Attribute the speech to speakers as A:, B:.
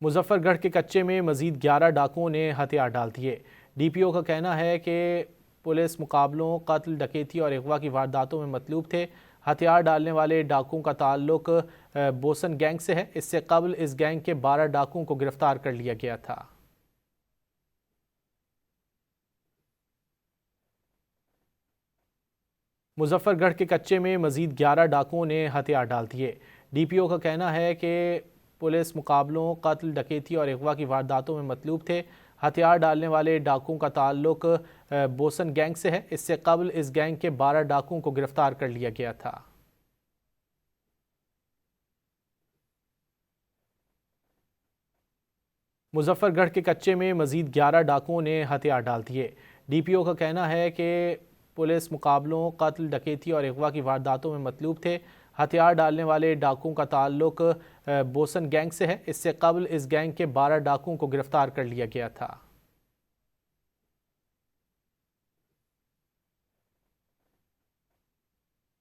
A: मुजफ्फरगढ़ के कच्चे में मजीद 11 डाकुओं ने हथियार डाल दिए। डीपीओ का कहना है कि पुलिस मुकाबलों, कत्ल, डकैती और अगवा की वारदातों में मतलूब थे। हथियार डालने वाले डाकुओं का ताल्लुक बोसन गैंग से है। इससे कबल इस गैंग के 12 डाकुओं को गिरफ्तार कर लिया गया था। मुजफ्फरगढ़ के कच्चे में मजीद 11 डाकुओं ने हथियार डाल दिए। डीपीओ का कहना है कि पुलिस मुकाबलों, कत्ल, डकैती और अगवा की वारदातों में मतलूब थे। हथियार डालने वाले डाकुओं का ताल्लुक बोसन गैंग से है। इससे कबल इस गैंग के 12 डाकुओं को गिरफ्तार कर लिया गया था। मुजफ्फरगढ़ के कच्चे में मजीद 11 डाकुओं ने हथियार डाल दिए। डीपीओ का कहना है कि पुलिस मुकाबलों, कत्ल, डकैती और अगवा की वारदातों में मतलूब थे। हथियार डालने वाले डाकुओं का ताल्लुक बोसन गैंग से है। इससे कबल इस गैंग के 12 डाकुओं को गिरफ्तार कर लिया गया था।